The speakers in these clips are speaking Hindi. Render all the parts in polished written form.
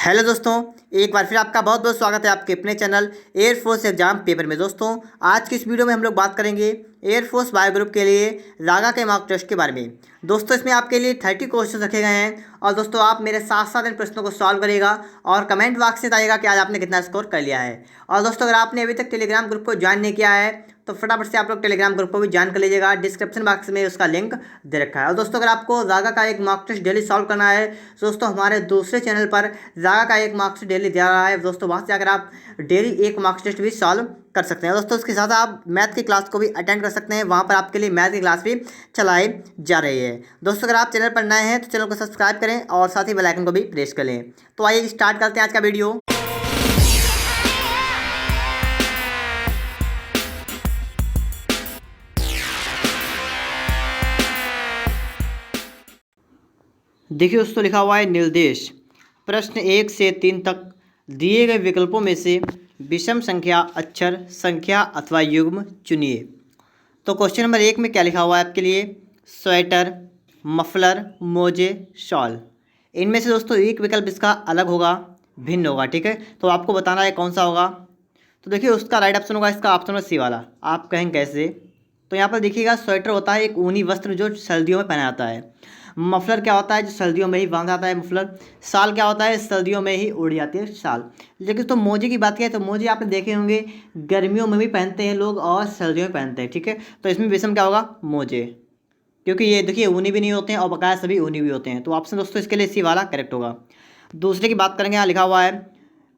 हेलो दोस्तों, एक बार फिर आपका बहुत बहुत स्वागत है आपके अपने चैनल एयरफोर्स एग्जाम पेपर में। दोस्तों, आज की इस वीडियो में हम लोग बात करेंगे एयरफोर्स बायो ग्रुप के लिए रागा के मॉक टेस्ट के बारे में। दोस्तों, इसमें आपके लिए 30 क्वेश्चन रखे गए हैं और दोस्तों आप मेरे साथ साथ इन प्रश्नों को सॉल्व करिएगा और कमेंट बॉक्स में बताइएगा कि आज आपने कितना स्कोर कर लिया है। और दोस्तों, अगर आपने अभी तक टेलीग्राम ग्रुप को ज्वाइन नहीं किया है तो फटाफट से आप लोग टेलीग्राम ग्रुप को भी ज्वाइन कर लीजिएगा। डिस्क्रिप्शन बॉक्स में उसका लिंक दे रखा है। और दोस्तों, अगर आपको रागा का एक मॉक टेस्ट डेली सॉल्व करना है तो दोस्तों हमारे दूसरे चैनल पर रागा का एक मॉक टेस्ट डेली दिया रहा है। दोस्तों, वहाँ से जाकर आप डेली एक मॉक टेस्ट भी सॉल्व कर सकते हैं। दोस्तों, इसके साथ आप मैथ की क्लास को भी अटेंड कर सकते हैं। वहाँ पर आपके लिए मैथ की क्लास भी चलाई जा रही है। दोस्तों, अगर आप चैनल पर नए हैं तो चैनल को सब्सक्राइब करें और साथ ही बेल आइकन को भी प्रेस कर लें। तो आइए स्टार्ट करते हैं आज का वीडियो। देखिए दोस्तों, लिखा हुआ है निर्देश प्रश्न 1 से 3 तक दिए गए विकल्पों में से विषम संख्या, अक्षर संख्या अथवा युग्म चुनिए। तो क्वेश्चन नंबर 1 में क्या लिखा हुआ है आपके लिए? स्वेटर, मफलर, मोजे, शॉल। इनमें से दोस्तों एक विकल्प इसका अलग होगा, भिन्न होगा। ठीक है, तो आपको बताना है कौन सा होगा। तो देखिए, उसका राइट ऑप्शन होगा इसका ऑप्शन नंबर सी वाला। आप कहेंगे कैसे? तो यहाँ पर देखिएगा, स्वेटर होता है एक ऊनी वस्त्र जो सर्दियों में पहना जाता है। मफलर क्या होता है? जो सर्दियों में ही बांधा जाता है मफलर। शाल क्या होता है? सर्दियों में ही उड़ जाती है शाल। लेकिन तो मोजे की बात करें तो मोजे आपने देखे होंगे, गर्मियों में भी पहनते हैं लोग और सर्दियों में पहनते हैं। ठीक है, तो इसमें विषम क्या होगा? मोजे, क्योंकि ये देखिए ऊनी भी नहीं होते हैं और बकाया सभी ऊनी भी होते हैं। तो ऑप्शन दोस्तों इसके लिए सी वाला करेक्ट होगा। दूसरे की बात करेंगे, यहाँ लिखा हुआ है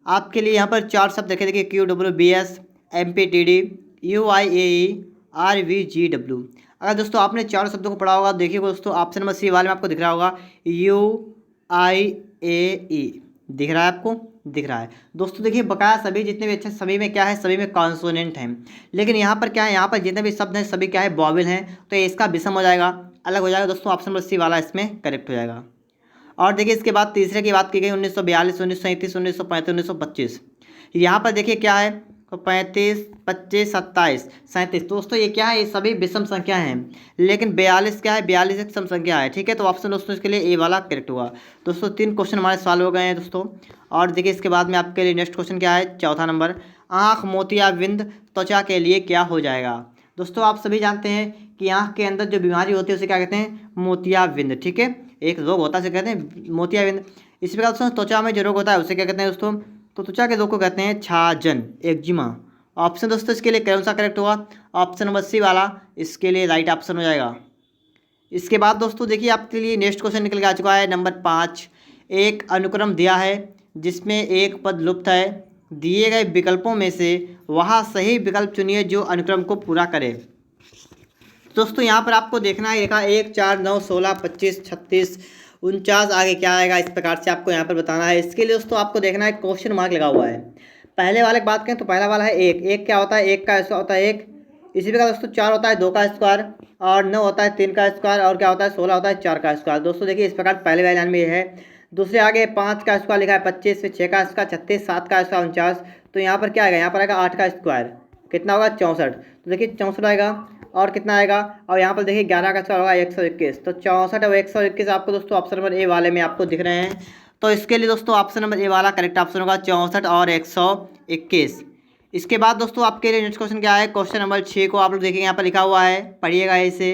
आपके लिए, यहाँ पर 4 शब्द देखे। देखिए, QWBS, MPTD, UIAE, RVGW। अगर दोस्तों आपने 4 शब्दों को पढ़ा होगा, देखिए दोस्तों ऑप्शन नंबर सी वाले में आपको दिख रहा होगा UIAE। दिख रहा है आपको? दिख रहा है। दोस्तों देखिए, बकाया सभी जितने भी अच्छे सभी में क्या है? सभी में कॉन्सोनेंट हैं। लेकिन यहाँ पर क्या है? यहाँ पर जितने भी शब्द हैं सभी क्या है? वॉवेल हैं। तो ये इसका विषम हो जाएगा, अलग हो जाएगा। दोस्तों ऑप्शन नंबर सी वाला इसमें करेक्ट हो जाएगा। और देखिए, इसके बाद तीसरे की बात की गई 1942, 1937, 1935, 1925। यहाँ पर देखिए क्या है? तो 35, 25, 27, 37। दोस्तों ये क्या है? ये सभी विषम संख्या हैं। लेकिन 42 क्या है? 42 एक सम संख्या है। ठीक है, तो ऑप्शन दोस्तों इसके लिए ए वाला करेक्ट हुआ। दोस्तों 3 क्वेश्चन हमारे सॉल्व हो गए हैं दोस्तों। और देखिए, इसके बाद में आपके लिए नेक्स्ट क्वेश्चन क्या है? चौथा नंबर, आँख मोतियाबिंद त्वचा के लिए क्या हो जाएगा? दोस्तों आप सभी जानते हैं कि आँख के अंदर जो बीमारी होती है उसे क्या कहते हैं? मोतियाबिंद। ठीक है, एक रोग होता है उसे कहते हैं मोतियाबिंद। इसी प्रकार दोस्तों त्वचा में जो रोग होता है उसे क्या कहते हैं दोस्तों? तो त्वचा के रोग को कहते हैं छाजन, एक्जिमा। ऑप्शन दोस्तों इसके लिए कौन सा करेक्ट होगा? ऑप्शन नंबर सी वाला इसके लिए राइट ऑप्शन हो जाएगा। इसके बाद दोस्तों देखिए, आपके लिए नेक्स्ट क्वेश्चन निकल के आ चुका है नंबर 5। एक अनुक्रम दिया है जिसमें एक पद लुप्त है। दिए गए विकल्पों में से वहाँ सही विकल्प चुनिए जो अनुक्रम को पूरा करे। दोस्तों यहाँ पर आपको देखना है, लिखा 1, 4, 9, 16, 25, 36, 49, आगे क्या आएगा इस प्रकार से आपको यहाँ पर बताना है। इसके लिए दोस्तों आपको देखना है क्वेश्चन मार्क लगा हुआ है। पहले वाले की बात करें तो पहला वाला है 1। 1 क्या होता है? 1 का स्क्वायर होता है 1। इसी प्रकार दोस्तों 4 होता है 2 का स्क्वायर, और 9 होता है 3 का स्क्वायर, और क्या होता है? 16 होता है 4 का स्क्वायर। दोस्तों देखिए, इस प्रकार पहले वाले लाइन में ये है। दूसरे आगे 5 का स्क्वायर लिखा है 25, फिर 6 का स्क्वायर 36, 7 का स्क्वायर 49। तो यहाँ पर क्या आएगा? यहाँ पर आएगा 8 का स्क्वायर, कितना होगा? 64। तो देखिए 64 आएगा। और कितना आएगा? और यहाँ पर देखिए 11 का स्क्वायर होगा 121। तो 64 और 121 आपको दोस्तों ऑप्शन नंबर ए वाले में आपको दिख रहे हैं। तो इसके लिए दोस्तों ऑप्शन नंबर ए वाला करेक्ट ऑप्शन होगा, 64 और 121। इसके बाद दोस्तों आपके लिए नेक्स्ट क्वेश्चन क्या है? क्वेश्चन नंबर 6 को आप लोग देखेंगे, यहाँ पर लिखा हुआ है, पढ़िएगा इसे।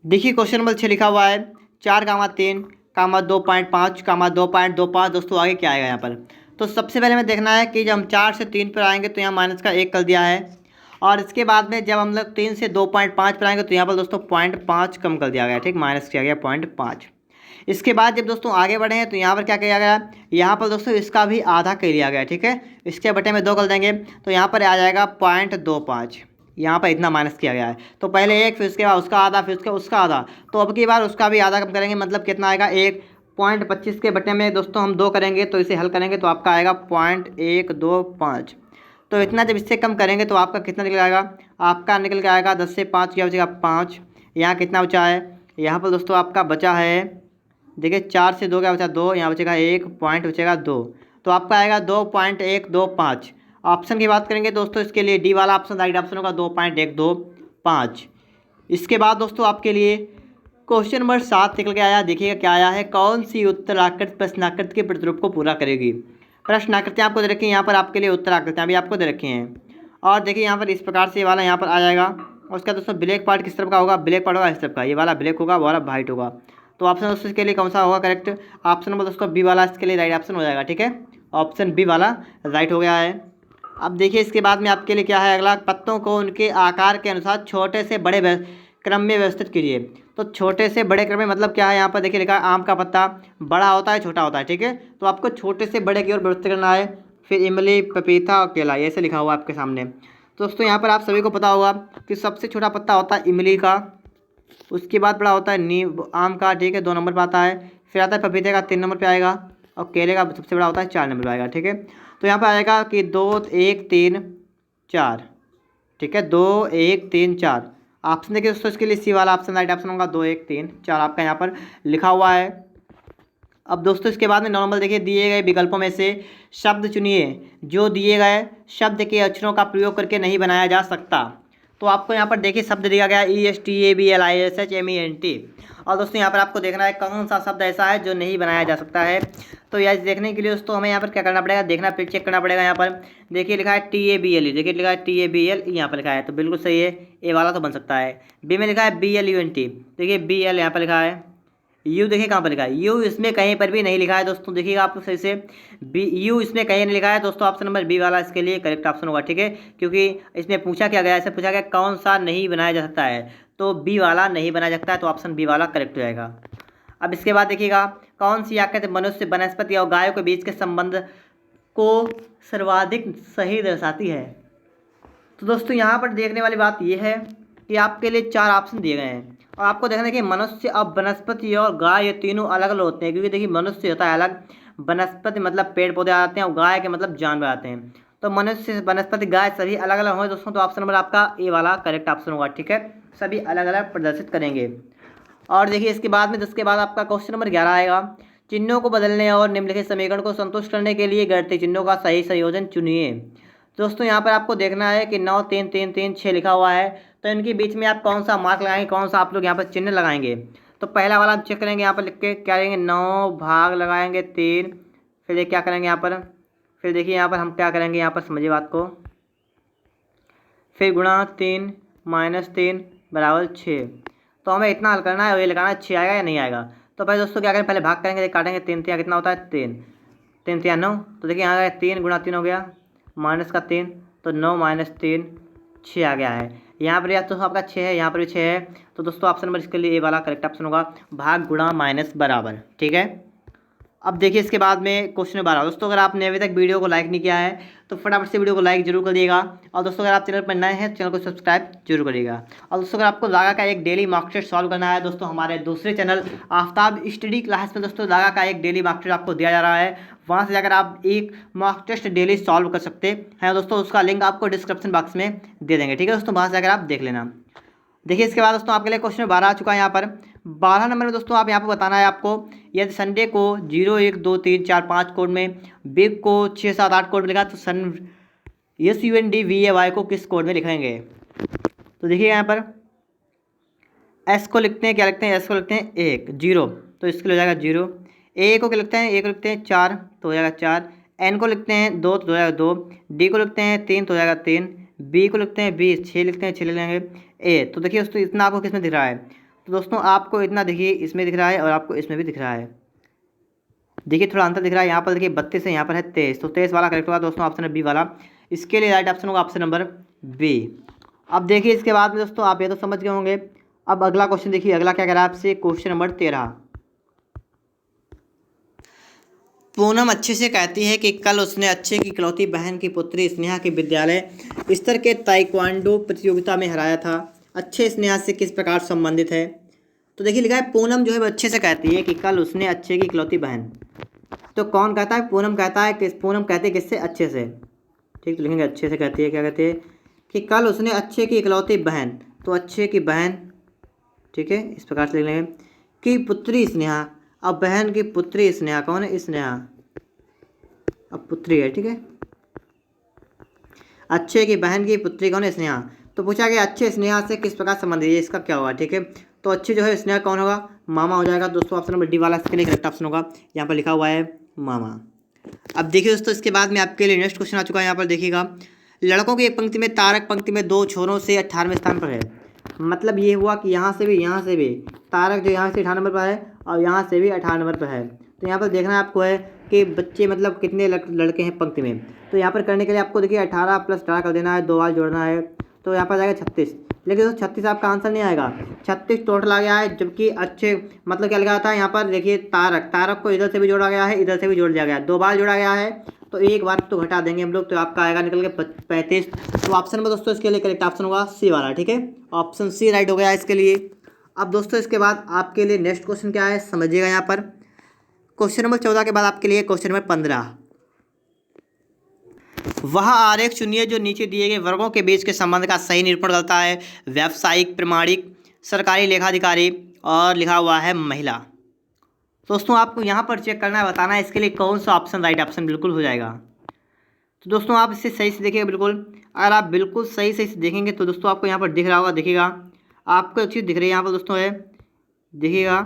देखिए क्वेश्चन नंबर 6 लिखा हुआ है 4, 3, 2.5, 2.25। दोस्तों आगे क्या आएगा यहाँ पर? तो सबसे पहले हमें देखना है कि जब हम 4 से 3 पर आएंगे तो यहाँ माइनस का 1 कर दिया है। और इसके बाद में जब हम लोग 3 से 2.5 पर आएंगे तो यहाँ पर दोस्तों 0.5 कम कर दिया गया। ठीक, माइनस किया गया 0.5। इसके बाद जब दोस्तों आगे बढ़े हैं तो यहाँ पर क्या किया गया? यहाँ पर दोस्तों इसका भी आधा कर लिया गया। ठीक है, इसके बटे में 2 कर देंगे तो यहाँ पर आ जाएगा 0.25। यहाँ पर इतना माइनस किया गया है। तो पहले 1, फिर उसके बाद उसका आधा, फिर उसका आधा। तो अब की बार उसका भी आधा कम करेंगे, मतलब कितना आएगा? 1.25 के बटे में दोस्तों हम 2 करेंगे तो इसे हल करेंगे तो आपका आएगा 0.125। तो इतना जब इससे कम करेंगे तो आपका कितना निकल आएगा? आपका निकल के आएगा 10 से 5 क्या बचेगा? 5। यहाँ कितना बचा है? यहाँ पर दोस्तों आपका बचा है, देखिए 4 से 2 क्या बचा? 2। यहाँ बचेगा 1 पॉइंट, बचेगा 2। तो आपका आएगा 2.125। ऑप्शन की बात करेंगे दोस्तों, इसके लिए डी वाला ऑप्शन राइट ऑप्शन होगा, 2.125। इसके बाद दोस्तों आपके लिए क्वेश्चन नंबर 7 निकल के आया। देखिएगा क्या आया है, कौन सी उत्तराकृत प्रश्नाकृत के प्रतिरूप को पूरा करेगी। प्रश्नाकृतियाँ आपको दे रखी हैं, यहाँ पर आपके लिए उत्तराकृतियाँ भी आपको दे रखी हैं। और देखिए यहाँ पर इस प्रकार से ये वाला यहाँ पर आ जाएगा। और उसका दोस्तों ब्लैक पार्ट किस तरफ का होगा, ब्लैक पार्ट होगा इस तरफ का, ये वाला ब्लैक होगा, वो वाला वाइट होगा। तो ऑप्शन दोस्तों इसके लिए कौन सा होगा करेक्ट, ऑप्शन नंबर दोस्तों बी वाला इसके लिए राइट ऑप्शन हो जाएगा। ठीक है, ऑप्शन बी वाला राइट हो गया है। अब देखिए इसके बाद में आपके लिए क्या है अगला, पत्तों को उनके आकार के अनुसार छोटे से बड़े क्रम में व्यवस्थित कीजिए। तो छोटे से बड़े क्रम में मतलब क्या है, यहाँ पर देखिए लिखा है आम का पत्ता बड़ा होता है छोटा होता है। ठीक है, तो आपको छोटे से बड़े की ओर व्यवस्थित करना है। फिर इमली, पपीता और केला, ऐसे लिखा हुआ आपके सामने। तो दोस्तों यहाँ पर आप सभी को पता होगा कि सबसे छोटा पत्ता होता है इमली का, उसके बाद बड़ा होता है नीम आम का। ठीक है, 2 नंबर पर आता है। फिर आता है पपीते का 3 नंबर पे आएगा, और केले का सबसे बड़ा होता है 4 नंबर पर आएगा। ठीक है, तो यहाँ पर आएगा कि 2 1 3 4। ठीक है, 2 1 3 4 ऑप्शन देखिए दोस्तों, इसके लिए सी वाला ऑप्शन राइट ऑप्शन होगा। 2 1 3 4 आपका यहाँ पर लिखा हुआ है। अब दोस्तों इसके बाद में 9 नंबर देखिए, दिए गए विकल्पों में से शब्द चुनिए जो दिए गए शब्द के अक्षरों का प्रयोग करके नहीं बनाया जा सकता। तो आपको यहाँ पर देखिए शब्द दिया गया ESTABLISHMENT। और दोस्तों यहाँ पर आपको देखना है कौन सा शब्द ऐसा है जो नहीं बनाया जा सकता है। तो यह देखने के लिए दोस्तों हमें यहाँ पर क्या करना पड़ेगा, देखना फिर चेक करना पड़ेगा। यहाँ पर देखिए लिखा है TABLE, देखिए लिखा है TABLE यहाँ पर लिखा है, तो बिल्कुल सही है, ए वाला तो बन सकता है। बी में लिखा है BLUNT, देखिए BL यहाँ पर लिखा है। यू देखिए कहाँ पर लिखा है, यू इसमें कहीं पर भी नहीं लिखा है दोस्तों, देखिएगा आप सही से, बी यू इसमें कहीं नहीं लिखा है दोस्तों। ऑप्शन नंबर बी वाला इसके लिए करेक्ट ऑप्शन होगा। ठीक है, क्योंकि इसमें पूछा क्या गया, ऐसे पूछा गया कौन सा नहीं बनाया जा सकता है, तो बी वाला नहीं बनाया जा सकता है, तो ऑप्शन बी वाला करेक्ट हो जाएगा। अब इसके बाद देखिएगा, कौन सी आकृति मनुष्य, वनस्पति और गायों के बीच के संबंध को सर्वाधिक सही दर्शाती है। तो दोस्तों यहाँ पर देखने वाली बात यह है कि आपके लिए 4 ऑप्शन दिए गए हैं, और आपको देखना है कि मनुष्य और वनस्पति और गाय ये तीनों अलग अलग होते हैं। क्योंकि देखिए मनुष्य होता है अलग, वनस्पति मतलब पेड़ पौधे आते हैं, और गाय के मतलब जानवर आते हैं। तो मनुष्य, वनस्पति, गाय सभी अलग अलग होंगे दोस्तों, तो ऑप्शन नंबर आपका ए वाला करेक्ट ऑप्शन होगा। ठीक है, सभी अलग अलग प्रदर्शित करेंगे। और देखिए इसके बाद में 10 के बाद आपका क्वेश्चन नंबर 11 आएगा, चिन्हों को बदलने और निम्नलिखित समीकरण को संतुष्ट करने के लिए गणितीय चिन्हों का सही संयोजन चुनिए। दोस्तों यहाँ पर आपको देखना है कि 9 3 3 3 6 लिखा हुआ है, तो इनके बीच में आप कौन सा मार्क लगाएंगे, कौन सा आप लोग यहाँ पर चिन्ह लगाएंगे। तो पहला वाला हम चेक करेंगे, यहाँ पर लिख के क्या करेंगे, 9 भाग लगाएंगे 3। फिर क्या करेंगे यहाँ पर, फिर देखिए यहाँ पर हम क्या करेंगे, यहाँ पर समझिए बात को, फिर गुणा 3 - 3 बराबर 6। तो हमें इतना हल करना है और ये लगाना है 6 आएगा या नहीं आएगा। तो भाई दोस्तों क्या करें, पहले भाग करेंगे, काटेंगे, 3 3 कितना होता है 3 3 3 9। तो देखिए यहाँ 3 गुणा 3 हो गया, माइनस का 3, तो 9 - 3 6 आ गया है। यहाँ पर या तो आपका 6 है, यहाँ पर भी 6 है, तो दोस्तों ऑप्शन नंबर इसके लिए ए वाला करेक्ट ऑप्शन होगा, भाग गुणा माइनस बराबर। ठीक है, अब देखिए इसके बाद में क्वेश्चन 12। दोस्तों अगर आपने अभी तक वीडियो को लाइक नहीं किया है तो फटाफट से वीडियो को लाइक जरूर करिएगा। और दोस्तों अगर आप चैनल पर नए हैं तो चैनल को सब्सक्राइब जरूर करिएगा। और दोस्तों अगर आपको लागा का एक डेली मॉक टेस्ट सॉल्व करना है दोस्तों, हमारे दूसरे चैनल आफ्ताब स्टडी क्लास में दोस्तों लागा का एक डेली मॉक टेस्ट आपको दिया जा रहा है। वहाँ से जाकर आप एक मॉक टेस्ट डेली सॉल्व कर सकते हैं दोस्तों, उसका लिंक आपको डिस्क्रिप्शन बॉक्स में दे देंगे। ठीक है दोस्तों, वहाँ से जाकर आप देख लेना। देखिए इसके बाद दोस्तों आपके लिए क्वेश्चन 12 आ चुका है। यहाँ पर 12 नंबर में दोस्तों आप यहाँ पर बताना है आपको, यदि संडे को 0 1 2 3 4 5 कोड में, वीक को 6 7 8 कोड में लिखा, तो SUNDVAY को किस कोड में लिखेंगे। तो देखिए यहाँ पर एस को लिखते हैं, क्या लिखते हैं, एस को लिखते हैं 1 0, तो इसके लिए हो जाएगा 0। ए को क्या लिखते हैं, ए को लिखते हैं 4, तो हो जाएगा 4। एन को लिखते हैं 2, तो हो जाएगा 2। डी को लिखते हैं 3, तो हो जाएगा 3। बी को लिखते हैं 20, 6 लिखते हैं 6 ले लेंगे। ए तो देखिए दोस्तों इतना आपको किस में दिख रहा है, तो दोस्तों आपको इतना देखिए इसमें दिख रहा है और आपको इसमें भी दिख रहा है। देखिए थोड़ा अंतर दिख रहा है, यहाँ पर देखिए 32 है, यहाँ पर है 23, तो 23 वाला करेक्ट होगा दोस्तों, ऑप्शन है बी वाला। इसके लिए राइट ऑप्शन होगा ऑप्शन नंबर बी। अब देखिए इसके बाद में दोस्तों आप ये तो समझ गए होंगे। अब अगला क्वेश्चन देखिए, अगला क्या कह रहा है आपसे, क्वेश्चन नंबर 13। पूनम अच्छे से कहती है कि कल उसने अच्छे की इकलौती बहन की पुत्री स्नेहा की विद्यालय स्तर के ताइक्वांडो प्रतियोगिता में हराया था। अच्छे स्नेहा से किस प्रकार संबंधित है। तो देखिए लिखा है पूनम जो है वो अच्छे से कहती है कि कल उसने अच्छे की इकलौती बहन, तो कौन कहता है, पूनम कहता है, कि पूनम कहते हैं किससे, अच्छे से। ठीक, तो लिखेंगे अच्छे से कहती है, क्या कहती है कि कल उसने अच्छे की इकलौती बहन, तो अच्छे की बहन, ठीक है, इस प्रकार से लिख लेंगे कि पुत्री स्नेहा। अब बहन की पुत्री स्नेहा कौन है, स्नेहा, अब पुत्री है, ठीक है। अच्छे की बहन की पुत्री कौन है, स्नेहा। तो पूछा गया अच्छे स्नेहा से किस प्रकार संबंधित है, इसका क्या हुआ, ठीक है। तो अच्छे जो है स्नेहा कौन होगा, मामा हो जाएगा दोस्तों। ऑप्शन नंबर डी वाला इसके लिए करेक्ट ऑप्शन होगा, यहाँ पर लिखा हुआ है मामा। अब देखिए दोस्तों इसके बाद में आपके लिए नेक्स्ट क्वेश्चन आ चुका है, यहाँ पर देखिएगा। लड़कों की एक पंक्ति में तारक पंक्ति में 2 छोरों से 18वें स्थान पर है। मतलब ये हुआ कि यहाँ से भी तारक जो यहाँ से 18 नंबर पर है और यहाँ से भी 18 नंबर पर है। तो यहाँ पर देखना है आपको है कि बच्चे मतलब कितने लड़के हैं पंक्ति में। तो यहाँ पर करने के लिए आपको देखिए 18 + 18 कर देना है, 2 बार जोड़ना है, तो यहाँ पर आ जाएगा 36। लेकिन दोस्तों 36 आपका आंसर नहीं आएगा, 36 टोटल आ गया है। जबकि अच्छे मतलब क्या लगा था यहाँ पर देखिए तारक को इधर से भी जोड़ा गया है, इधर से भी जोड़ दिया गया है, 2 बार जोड़ा गया है, तो एक बार तो घटा देंगे हम लोग, तो आपका आएगा निकल के 35। तो ऑप्शन में दोस्तों इसके लिए करेक्ट ऑप्शन होगा सी वाला, ठीक है, ऑप्शन सी राइट हो गया इसके लिए। अब दोस्तों इसके बाद आपके लिए नेक्स्ट क्वेश्चन क्या है समझिएगा। यहाँ पर क्वेश्चन नंबर 14 के बाद आपके लिए क्वेश्चन नंबर 15। वह आरेख चुनिए जो नीचे दिए गए वर्गों के बीच के संबंध का सही निरूपण करता है। व्यावसायिक, प्रमाणिक, सरकारी लेखाधिकारी और लिखा हुआ है महिला। दोस्तों आपको यहाँ पर चेक करना है, बताना है इसके लिए कौन सा ऑप्शन राइट ऑप्शन बिल्कुल हो जाएगा। तो दोस्तों आप इसे सही से देखिएगा बिल्कुल। अगर आप बिल्कुल सही से देखेंगे तो दोस्तों आपको यहाँ पर दिख रहा होगा, देखिएगा आपको एक चीज़ दिख रही है यहाँ पर दोस्तों है, देखिएगा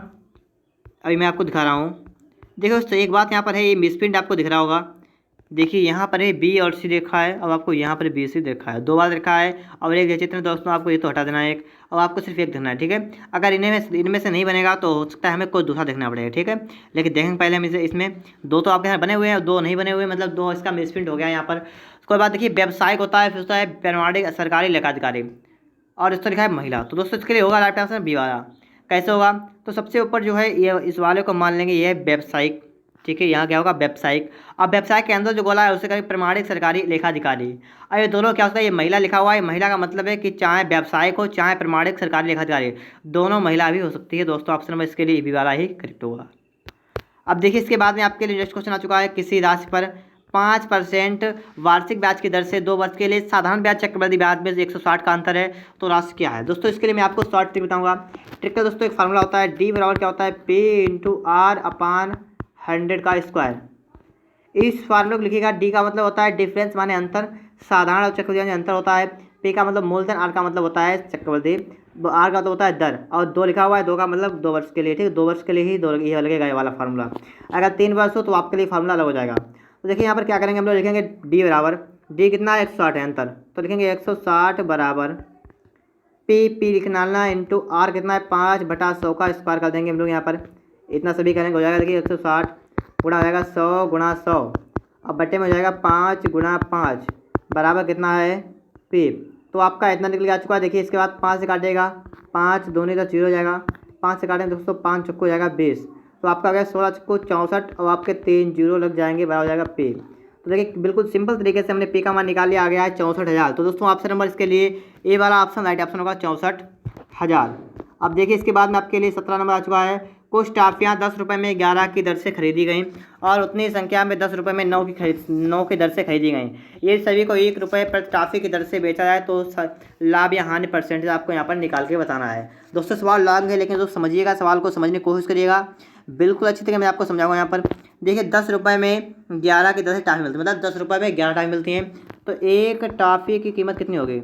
अभी मैं आपको दिखा रहा हूँ। देखो दोस्तों एक बात यहाँ पर है, ये मिसप्रिंट आपको दिख रहा होगा। देखिए यहाँ पर है बी और सी देखा है, अब आपको यहाँ पर बी सी देखा है, 2 बार देखा है और एक चित्र में दोस्तों आपको ये तो हटा देना है एक, अब आपको सिर्फ एक देखना है, ठीक है। अगर इनमें से नहीं बनेगा तो हो सकता है हमें कोई दूसरा देखना पड़ेगा, ठीक है। लेकिन देखेंगे पहले हम इसमें 2 तो आपके यहाँ बने हुए हैं और 2 नहीं बने हुए, मतलब 2 इसका मिसप्रिंट हो गया यहाँ पर। कोई बात, देखिए व्यवसायिक होता है, फिर होता है प्रमाणिक, सरकारी लेखाधिकारी और इस तरह लिखा है महिला। तो दोस्तों इसके लिए होगा राइट आंसर बी वाला। कैसे होगा, तो सबसे ऊपर जो है ये इस वाले को मान लेंगे, ये है व्यावसायिक, ठीक है, यहाँ क्या होगा व्यावसायिक। अब व्यवसाय के अंदर जो गोला है उसे कहेंगे प्रमाणिक, सरकारी, लेखाधिकारी। अब ये दोनों क्या होता है, ये महिला लिखा हुआ है, महिला का मतलब है कि चाहे व्यावसायिक हो, चाहे प्रमाणिक, सरकारी, लेखाधिकारी, दोनों महिला भी हो सकती है दोस्तों। ऑप्शन नंबर इसके लिए बी वाला ही करेक्ट होगा। अब देखिए इसके बाद में आपके लिए नेक्स्ट क्वेश्चन आ चुका है। किसी राशि पर 5% वार्षिक ब्याज की दर से 2 वर्ष के लिए साधारण ब्याज चक्रवृद्धि ब्याज में 160 का अंतर है, तो राशि क्या है। दोस्तों इसके लिए मैं आपको शॉर्ट ट्रिक बताऊंगा। ट्रिक का दोस्तों एक फार्मूला होता है, डी बराबर क्या होता है, P/R/100 का स्क्वायर। इस फार्मूले को लिखिएगा। डी का मतलब होता है डिफरेंस माने अंतर, साधारण और चक्रवृद्धि में अंतर होता है। पी का मतलब मूलधन, आर का मतलब होता है चक्रवृद्धि, आर का तो होता है दर, और 2 लिखा हुआ है, 2 का मतलब 2 वर्ष के लिए, ठीक है, 2 वर्ष के लिए ही 2 ये लगेगा ये वाला फार्मूला। अगर 3 वर्ष हो तो आपके लिए फार्मूला अलग हो जाएगा। तो देखिए यहाँ पर क्या करेंगे हम लोग, लिखेंगे डी बराबर, डी कितना है 160 है अंतर, तो लिखेंगे 160 बराबर पी लिखना इंटू आर कितना है 5/100 का स्क्वायर कर देंगे हम लोग यहाँ पर, इतना सभी करेंगे हो जाएगा। देखिए 160 गुणा हो जाएगा 100 गुणा 100, अब बट्टे में हो जाएगा 5 गुणा 5 बराबर कितना है पी। तो आपका इतना निकल के आ चुका है। देखिए इसके बाद 5 से काटेगा, 5 दूनी तो 0 हो जाएगा, 5 से काटेंगे दोस्तों 5 चक्को हो जाएगा 20, तो आपका आ गया 16 चक्को 64 और आपके 3 0 लग जाएंगे, बराबर हो जाएगा पे। तो देखिए बिल्कुल सिंपल तरीके से हमने पे का मान निकाल लिया, आ गया है 64,000। तो दोस्तों ऑप्शन नंबर इसके लिए ए वाला ऑप्शन राइट ऑप्शन होगा 64,000। अब देखिए इसके बाद में आपके लिए 17 नंबर आ चुका है। कुछ टाफियाँ 10 रुपये में 11 की दर से खरीदी गई और उतनी संख्या में 10 रुपये में 9 की दर से खरीदी गई। ये सभी को 1 रुपये पर टाफी की दर से बेचा जाए तो लाभ या हानि परसेंटेज आपको यहाँ पर निकाल के बताना है। दोस्तों सवाल लाभ है, लेकिन दोस्तों समझिएगा, सवाल को समझने की कोशिश करिएगा, बिल्कुल अच्छी तरीके मैं आपको समझाऊंगा। यहाँ पर देखिए 10 रुपये में 11 की दर से टाफी मिलती है, मतलब 10 रुपये में 11 टाफी मिलती हैं। तो एक टाफी की कीमत कितनी होगी,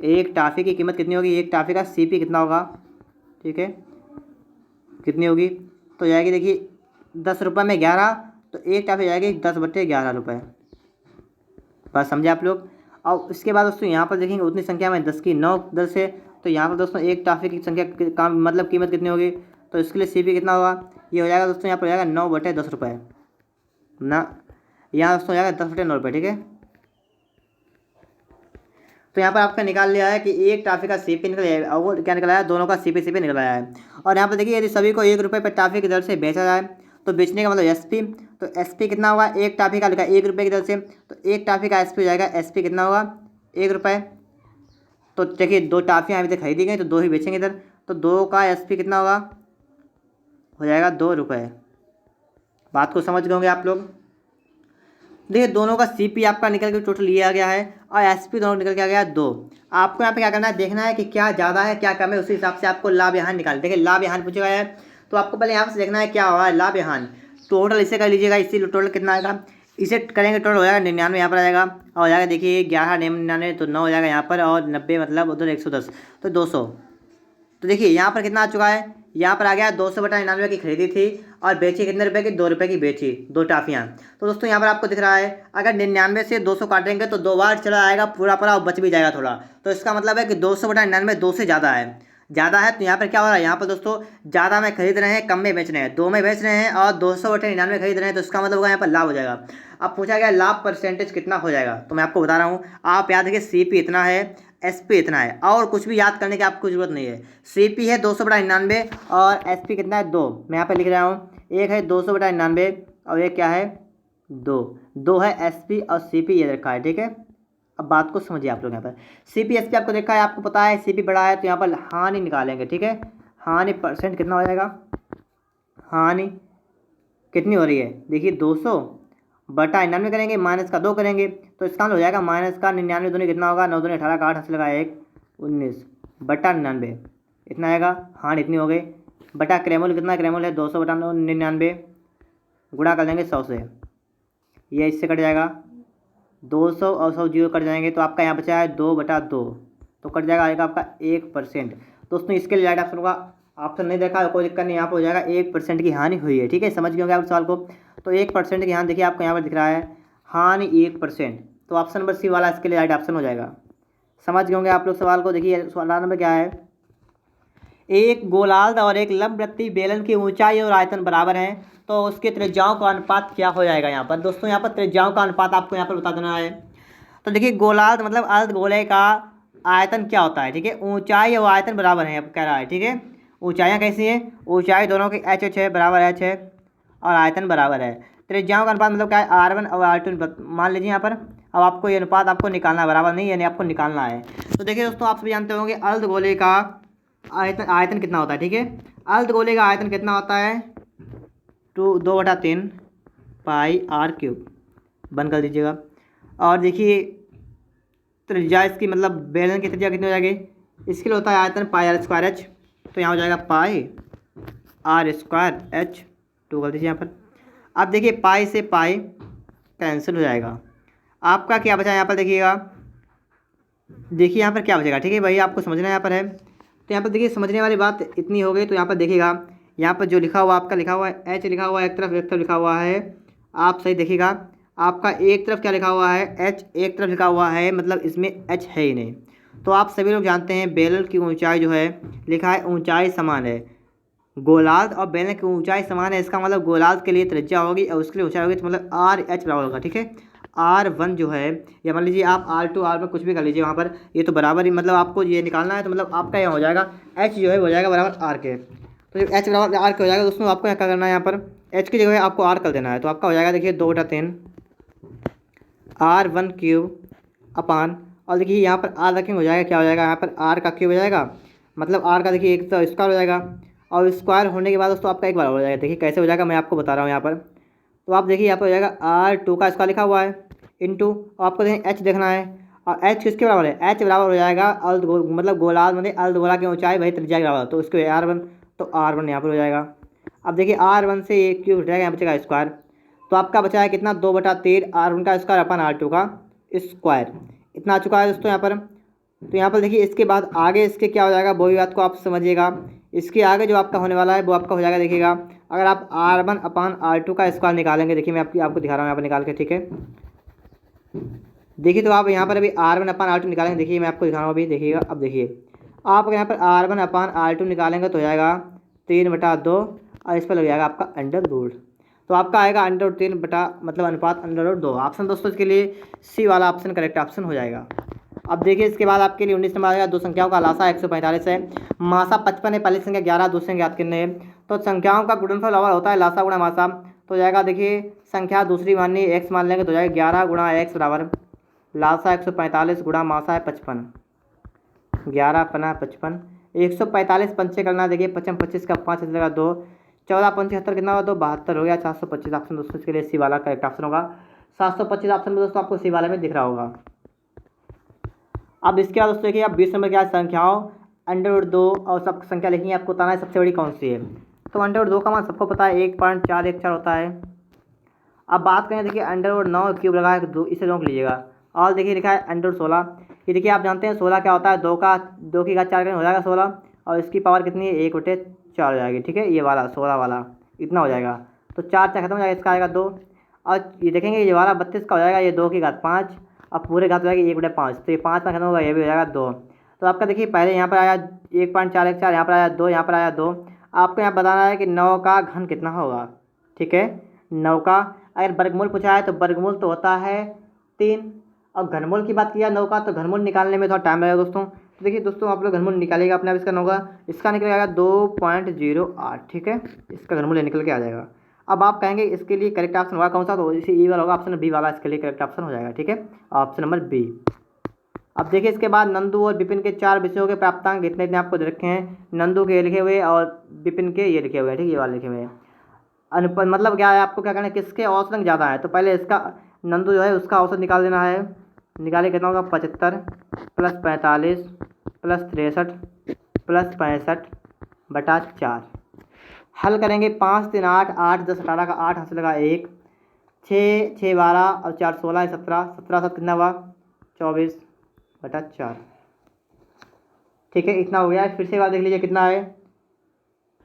एक टाफी की कीमत कितनी होगी, एक टाफी का सीपी कितना होगा, ठीक है, कितनी होगी, तो जाएगी देखिए 10 रुपये में 11, तो एक टाफी जाएगी 10/11 रुपये। बात समझे आप लोग। और इसके बाद दोस्तों यहाँ पर देखेंगे उतनी संख्या में 10 की 9 दर से, तो यहाँ पर दोस्तों एक टाफी की संख्या का मतलब कीमत कितनी होगी, तो इसके लिए सीपी कितना होगा, ये हो जाएगा दोस्तों यहाँ पर हो जाएगा 9/10 रुपये ना, यहाँ दोस्तों हो जाएगा 10/9 रुपये, ठीक है। तो यहाँ पर आपका निकाल लिया है कि एक टाफी का सीपी निकल आया है और क्या निकला है, दोनों का सीपी निकल आया है। और यहाँ पर देखिए यदि सभी को 1 रुपये पर टाफी की दर से बेचा जाए तो बेचने का मतलब एसपी, तो एसपी कितना होगा, एक टाफी का लिखा 1 रुपये की दर से, तो एक टाफी का एसपी हो जाएगा, एसपी कितना होगा 1 रुपये। तो देखिए 2 टाफियाँ अभी तक खरीदी गई तो 2 ही बेचेंगे इधर, तो 2 का एसपी कितना होगा, हो जाएगा 2 रुपये। बात को समझ गए होंगे आप लोग। देखिए दोनों का सीपी आपका निकल के टोटल लिया गया है और एसपी दोनों निकल के आ गया 2। आपको यहाँ पे क्या करना है, देखना है कि क्या ज़्यादा है क्या कम है, उसी हिसाब से आपको लाभ यहाँ निकाल। देखिए लाभ यहाँ पूछा गया है तो आपको पहले यहाँ से देखना है क्या होगा लाभ यहाँ, टोटल इसे कर लीजिएगा, इसी टोटल कितना आएगा, इसे करेंगे टोटल हो जाएगा 99, यहाँ पर आ जाएगा और हो जाएगा देखिए 11 99 तो 9 हो जाएगा यहाँ पर, और 90 मतलब उधर 110 तो 200। तो देखिए यहाँ पर कितना आ चुका है, यहाँ पर आ गया 200/99 की खरीदी थी और बेची कितने रुपए की, 2 रुपये की बेची 2 टाफियाँ। तो दोस्तों यहाँ पर आपको दिख रहा है अगर 99 से 200 काटेंगे तो 2 बार चला आएगा पूरा पूरा और बच भी जाएगा थोड़ा। तो इसका मतलब है कि 200/99 2 से ज़्यादा है, ज़्यादा है। तो यहाँ पर क्या हो रहा है, यहाँ पर दोस्तों ज़्यादा में खरीद रहे हैं, कम में बेच रहे हैं, 2 में बेच रहे हैं और 200/99 खरीद रहे हैं। तो इसका मतलब होगा यहाँ पर लाभ हो जाएगा। अब पूछा गया लाभ परसेंटेज कितना हो जाएगा, तो मैं आपको बता रहा हूँ। आप याद रखिए CP इतना है, SP इतना है, और कुछ भी याद करने की आपको जरूरत नहीं है। CP है 200/99 और SP कितना है 2। मैं यहाँ पर लिख रहा हूँ, एक है 200/99 और एक क्या है 2 है SP और CP ये रखा है, ठीक है। अब बात को समझिए आप लोग। यहाँ पर CP SP आपको देखा है, आपको पता है CP बड़ा है तो यहाँ पर हानि निकालेंगे, ठीक है। हानि परसेंट कितना हो जाएगा, हानि कितनी हो रही है देखिए 200/99 करेंगे, माइनस का 2 करेंगे तो इसका हो जाएगा माइनस का 99 दूनी कितना होगा, 9 दूनी 18 का 8 हंस लगा 1 19/99 इतना आएगा। हानि इतनी हो गई बटा क्रेमोल कितना, क्रेमोल है 200/99 गुणा कर देंगे 100 से, ये इससे कट जाएगा 200 और 100 जीरो कट जाएंगे तो आपका यहाँ बचा है 2/2 तो कट जाएगा, आएगा आपका 1%। दोस्तों इसके लिए राइट ऑप्शन होगा, ऑप्शन नहीं देखा कोई दिक्कत नहीं, यहाँ पर हो जाएगा 1% की हानि हुई है, ठीक है। समझ गए होंगे आप सवाल को। तो 1% की हानि देखिए आपको यहाँ पर दिख रहा है, हानि 1%, तो ऑप्शन नंबर C वाला इसके लिए राइट ऑप्शन हो जाएगा। समझ गए होंगे आप लोग सवाल को। देखिए सवाल नंबर क्या है, एक गोलार्ध और एक लंबवृत्तीय बेलन की ऊंचाई और आयतन बराबर है तो उसके त्रिज्याओं का अनुपात क्या हो जाएगा। यहाँ पर दोस्तों यहाँ पर त्रिज्याओं का अनुपात आपको यहाँ पर बता देना है। तो देखिए गोलार्ध मतलब अर्धगोले का आयतन क्या होता है, ठीक है। ऊंचाई और आयतन बराबर है, अब कह रहा है, ठीक है। ऊंचाइयाँ कैसी हैं, ऊंचाई दोनों की h है बराबर h है और आयतन बराबर है। त्रिज्याओं का अनुपात मतलब क्या है, R1 और R2 मान लीजिए यहाँ पर। अब आपको ये अनुपात आपको निकालना है, बराबर नहीं यानी आपको निकालना है। तो देखिए दोस्तों आप सभी जानते होंगे अर्धगोले का आयतन कितना होता है, ठीक है। अर्धगोले का आयतन कितना होता है, 2/3 पाई r³ बंद कर दीजिएगा। और देखिए त्रिज्या इसकी मतलब बेलन की त्रिज्या कितनी हो जाएगी, इसके लिए होता है आयतन πr²h, तो यहाँ हो जाएगा πr²h 2 कर दीजिए यहाँ पर। अब देखिए पाई से पाई कैंसिल हो जाएगा, आपका क्या बचा यहाँ पर देखिएगा, देखिए यहाँ पर क्या बचेगा, ठीक है भाई आपको समझना यहाँ पर है। तो यहाँ पर देखिए समझने वाली बात इतनी हो गई। तो यहाँ पर देखिएगा, यहाँ पर जो लिखा हुआ आपका लिखा हुआ है H लिखा हुआ है एक तरफ लिखा हुआ है, आप सही देखिएगा। आपका एक तरफ क्या लिखा हुआ है H, एक तरफ लिखा हुआ है मतलब इसमें H है ही नहीं। तो आप सभी लोग जानते हैं बेलन की ऊंचाई जो है लिखा है ऊंचाई समान है, गोलार्ध और बेलन की ऊंचाई समान है, इसका मतलब गोलार्ध के लिए त्रिज्या होगी और उसके लिए ऊंचाई होगी, तो मतलब RH बराबर होगा, ठीक है। R1 जो है या मान लीजिए आप R2 R1 कुछ भी कर लीजिए वहाँ पर, ये तो बराबर ही मतलब आपको ये निकालना है। तो मतलब आपका यहाँ हो जाएगा H जो है हो जाएगा बराबर R के। तो जब H बराबर R के हो जाएगा दोस्तों आपको क्या करना है, यहाँ पर H की जगह आपको R कर देना है। तो आपका हो जाएगा देखिए 2/3 R1³ अपान, और देखिए यहाँ पर R रखेंगे हो जाएगा क्या हो जाएगा, यहाँ पर R का क्यूब हो जाएगा, मतलब R का देखिए एक तो स्क्वायर हो जाएगा और स्क्वायर होने के बाद दोस्तों आपका एक बार हो जाएगा। देखिए कैसे हो जाएगा मैं आपको बता रहा हूँ यहाँ पर। तो आप देखिए यहाँ पर हो जाएगा R2 का स्क्वायर लिखा हुआ है इंटू, और आपको देखिए H देखना है और H किसके बराबर है, H बराबर हो जाएगा मतलब गोलार्ध मतलब अर्धगोला की ऊंचाई भाई त्रिज्या के बराबर, तो उसके R1, तो R1 यहाँ पर हो जाएगा। अब देखिए R1 से एक क्यूब हट जाएगा, यहाँ बचेगा स्क्वायर, तो आपका बचा है कितना 2/3 R1 का स्क्वायर अपन R2 का स्क्वायर, इतना आ चुका है दोस्तों यहाँ पर। तो यहाँ पर देखिए इसके बाद आगे इसके क्या हो जाएगा वो भी बात को आप समझिएगा। इसके आगे जो आपका होने वाला है वो आपका हो जाएगा, देखिएगा अगर आप R1/R2 का स्क्वायर निकालेंगे, देखिए मैं आपको दिखा रहा हूँ यहाँ पर निकाल के, ठीक है। देखिए तो आप यहाँ पर अभी R1/R2 निकालेंगे, देखिए मैं आपको दिखा रहा हूँ अभी, देखिएगा। अब देखिए आप यहाँ पर R1/R2 निकालेंगे तो हो जाएगा 3/2 और इस पर लग जाएगा आपका √, तो आपका आएगा √3 बटा मतलब अनुपात √2। ऑप्शन दोस्तों इसके लिए C वाला ऑप्शन करेक्ट ऑप्शन हो जाएगा। अब देखिए इसके बाद आपके लिए 19 नंबर आएगा, दो संख्याओं का लासा 145 है, मासा 55 है, पहली संख्या 11 दूसरी संख्या याद करने है। तो संख्याओं का गुणनफल बराबर होता है लासा गुणा मासा, तो हो जाएगा देखिए संख्या दूसरी माननी x मान लेंगे तो हो जाएगा 11 गुणा x बराबर लासा 145 गुणा मासा है 55, 11 पना 55, 145 पंचे करना, देखिए 55 25 का 5 लगेगा 2, 14 5 70 कितना होगा 2 72 हो गया, 725 ऑप्शन दोस्तों इसके लिए C वाला करेक्ट ऑप्शन होगा। 725 ऑप्शन में दोस्तों आपको C वाले में दिख रहा होगा। अब इसके बाद दोस्तों देखिए आप 20 नंबर क्या संख्याओं √2 और सब संख्या लिखी है, आपको बताना है सबसे बड़ी कौन सी है। तो √2 का मान सबको पता है 1.414 होता है। अब बात करें देखिए √9 क्यूब लगा है, इसे रोक लीजिएगा। और देखिए लिखा है √16, ये देखिए आप जानते हैं 16 क्या होता है, 2 की घात 4 हो जाएगा 16, और इसकी पावर कितनी है 1/4 हो जाएगी। ठीक है, ये वाला 16 वाला इतना हो जाएगा। तो 4 खत्म हो जाएगा, इसका आएगा 2। और ये देखेंगे ये वाला 32 का हो जाएगा, ये 2 की घात 5 अब पूरे घात हो जाएगी 1/5। तो ये 5 में खत्म होगा, ये भी हो जाएगा 2। तो आपका देखिए पहले यहाँ पर आया 1.414, यहाँ पर आया 2, यहाँ पर आया 2। आपको यहाँ बताना है कि 9 का घन कितना होगा। ठीक है, 9 का अगर वर्गमूल पूछा है तो वर्गमूल तो होता है 3, और घनमूल की बात किया 9 का तो घनमूल निकालने में थोड़ा टाइम लगेगा दोस्तों। तो देखिए दोस्तों आप लोग घनमूल निकालिएगा अपने आप, इसका 9 का इसका निकलेगा 2.08। ठीक है, इसका घनमूल निकल के आ जाएगा। अब आप कहेंगे इसके लिए करेक्ट ऑप्शन होगा कौन सा, तो इसी ई वाला होगा, ऑप्शन बी वाला इसके लिए करेक्ट ऑप्शन हो जाएगा। ठीक है, ऑप्शन नंबर बी। अब देखिए इसके बाद नंदू और विपिन के 4 विषयों के प्राप्तांक इतने इतने आपको दे रखे हैं। नंदू के लिखे हुए और विपिन के ये लिखे हुए हैं। ठीक है, ये वाले लिखे हुए हैं। अनुपात मतलब क्या है, आपको क्या करना है, किसके औसत अंक ज़्यादा है। तो पहले इसका नंदू जो है उसका औसत निकाल देना है। निकाले कितना होगा 75 + 45 + 63 + 65/4। हल करेंगे 5 3 8 8 10 18 का 8 हासिल लगा 1 6 6 12 और 4 16 17 17 7 कितना हुआ 24/4। ठीक है, इतना हो गया है। फिर से बात देख लीजिए कितना है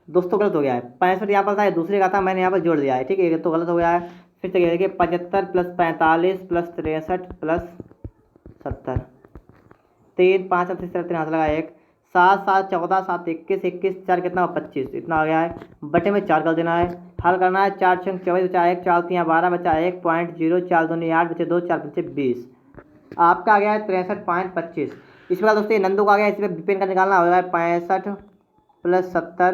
दोस्तों, गलत हो गया है 65 यहाँ पर था, दूसरे का था, मैंने यहाँ पर जोड़ दिया है। ठीक है, ये तो गलत हो गया है। फिर से देखिए 75 + 45 + 63 + 70 3 5 3 हाथ लगा 1 7 7 14 7 21 21 4 कितना 25 इतना आ गया है। बटे में 4 कर देना है। हल करना है 4 6 24 बचा 1 4 3 12 बचा 1.0 4 2 8 बचे 2 4 5 20। आपका आ गया है 63.25। इस प्रकार दोस्तों ये नंदू का आ गया। इसमें विपिन का निकालना हो जाएगा 65 + 70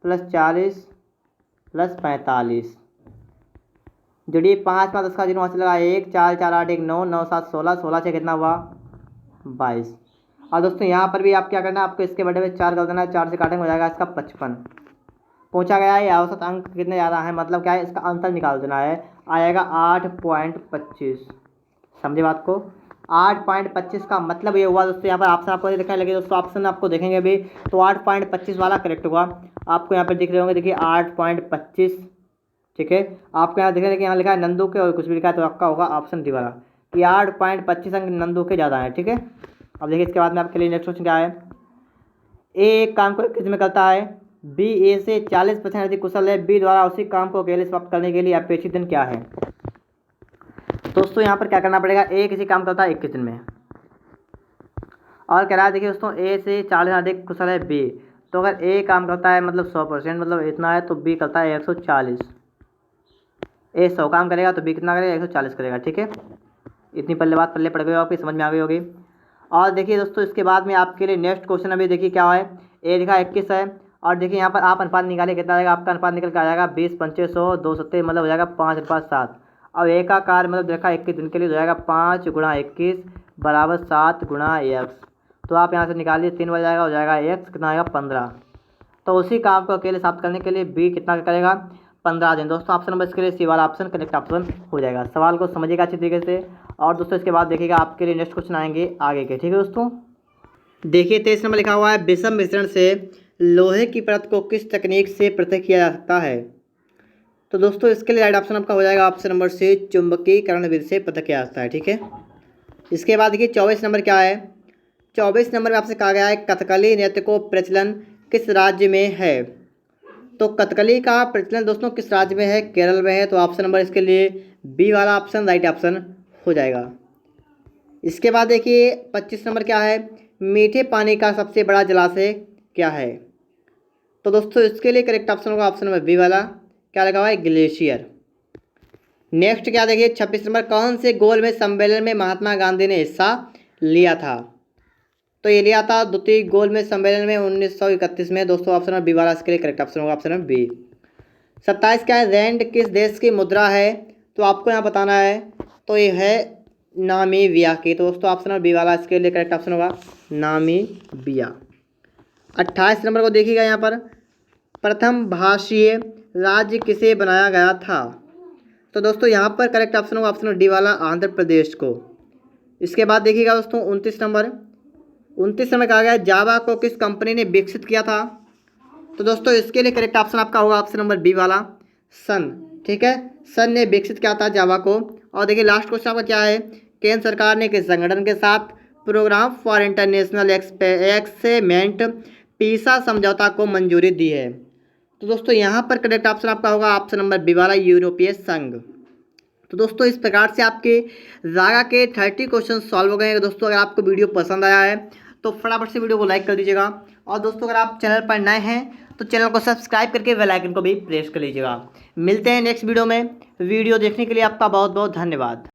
+ 40 + 45। जोड़िए 5 5 10 का 0 हासिल लगा 1 4 4 8 1 9 9 7 16 16 6 कितना हुआ 22। और दोस्तों यहाँ पर भी आप क्या करना है, आपको इसके बटे में 4 कर देना है। 4 से काटेंगे हो जाएगा इसका 55। पूछा गया है औसत अंक कितने ज़्यादा है, मतलब क्या है इसका अंतर निकाल देना है। आएगा 8.25। समझे बात को, 8.25 का मतलब ये हुआ दोस्तों। यहाँ पर ऑप्शन आपको दिखाई लगे दोस्तों, ऑप्शन आपको देखेंगे अभी तो 8.25 वाला करेक्ट होगा। आपको यहाँ पर दिख रहे होंगे, देखिए 8.25। ठीक है, आपको यहाँ दिख रहा है कि यहाँ लिखा है नंदू के और कुछ भी लिखा है, तो आपका होगा ऑप्शन डी वाला कि 8.25 अंक नंदू के ज़्यादा है। ठीक है, अब देखिए इसके बाद में आपके लिए नेक्स्ट क्वेश्चन क्या है। ए एक काम को किस में करता है, बी ए से 40% अधिक कुशल है, बी द्वारा उसी काम को अकेले समाप्त करने के लिए अपेक्षित दिन क्या है। दोस्तों यहाँ पर क्या करना पड़ेगा, ए किसी काम करता है 21 दिन में, और कह रहा है देखिए दोस्तों ए से 40 अधिक कुशल है बी। तो अगर ए काम करता है मतलब 100% मतलब इतना है, तो बी करता है 140। ए 100 काम करेगा तो बी कितना करेगा 140 करेगा। ठीक है, इतनी पहले बात पहले पड़ गई आपकी, समझ में आ गई होगी। और देखिए दोस्तों इसके बाद में आपके लिए नेक्स्ट क्वेश्चन अभी देखिए क्या है। ए लिखा 21 है, और देखिए यहाँ पर आप अनुपात निकालिए कितना आएगा। आपका अनुपात निकल के आ जाएगा 20 5 100 2 70 मतलब हो जाएगा 5 अनुपात 7। और ए का कार्य मतलब देखा 21 दिन के लिए हो जाएगा 5 × 21 = 7 × x। तो आप यहाँ से निकालिए 3 बज जाएगा, हो जाएगा x कितना आएगा 15। तो उसी काम को अकेले समाप्त करने के लिए बी कितना करेगा 15 दिन। दोस्तों ऑप्शन नंबर इसके लिए सी वाला ऑप्शन करेक्ट ऑप्शन हो जाएगा। सवाल को समझिएगा अच्छी तरीके से। और दोस्तों इसके बाद देखिएगा आपके लिए नेक्स्ट क्वेश्चन आएंगे आगे के। ठीक है दोस्तों, देखिए 23 नंबर लिखा हुआ है विषम मिश्रण से लोहे की परत को किस तकनीक से पृथक किया जा सकता है। तो दोस्तों इसके लिए राइट ऑप्शन आपका हो जाएगा ऑप्शन नंबर सी चुंबकीकरण विधि से पृथक किया जाता है। ठीक है, इसके बाद देखिए 24 नंबर क्या है। 24 नंबर में आपसे कहा गया है कथकली नृत्य को प्रचलन किस राज्य में है। तो कथकली का प्रचलन दोस्तों किस राज्य में है, केरल में है। तो ऑप्शन नंबर इसके लिए बी वाला ऑप्शन राइट ऑप्शन हो जाएगा। इसके बाद देखिए 25 नंबर क्या है, मीठे पानी का सबसे बड़ा जलाशय क्या है। तो दोस्तों इसके लिए करेक्ट ऑप्शन होगा ऑप्शन नंबर बी वाला, क्या लगा हुआ है ग्लेशियर। नेक्स्ट क्या देखिए 26 नंबर, कौन से गोलमेज सम्मेलन में महात्मा गांधी ने हिस्सा लिया था। तो ये लिया था द्वितीय गोलमेज सम्मेलन में 1931 में। दोस्तों ऑप्शन नंबर बी वाला इसके लिए करेक्ट ऑप्शन होगा ऑप्शन नंबर बी। 27 क्या है, रैंड किस देश की मुद्रा है। तो आपको यहाँ बताना है, तो ये है नामीबिया की। तो दोस्तों ऑप्शन नंबर बी वाला इसके लिए करेक्ट ऑप्शन होगा नामीबिया। 28 नंबर को देखिएगा यहाँ पर, प्रथम भाषीय राज्य किसे बनाया गया था। तो दोस्तों यहाँ पर करेक्ट ऑप्शन होगा ऑप्शन नंबर डी वाला आंध्र प्रदेश को। इसके बाद देखिएगा दोस्तों 29 नंबर कहा गया जावा को किस कंपनी ने विकसित किया था। तो दोस्तों इसके लिए करेक्ट ऑप्शन आपका होगा ऑप्शन नंबर बी वाला सन। ठीक है, सन ने विकसित किया था जावा को। और देखिए लास्ट क्वेश्चन आपका क्या है, केंद्र सरकार ने किस संगठन के साथ प्रोग्राम फॉर इंटरनेशनल एक्सपेरिमेंट पीसा समझौता को मंजूरी दी है? तो दोस्तों यहाँ पर करेक्ट ऑप्शन आपका होगा ऑप्शन नंबर बी वाला, यूरोपीय संघ। तो दोस्तों इस प्रकार से आपके जागा के 30 क्वेश्चन सॉल्व हो गए हैं। दोस्तों अगर आपको वीडियो पसंद आया है तो फटाफट से वीडियो को लाइक कर दीजिएगा, और दोस्तों अगर आप चैनल पर नए हैं तो चैनल को सब्सक्राइब करके बेल आइकन को भी प्रेस कर लीजिएगा। मिलते हैं नेक्स्ट वीडियो में। वीडियो देखने के लिए आपका बहुत बहुत धन्यवाद।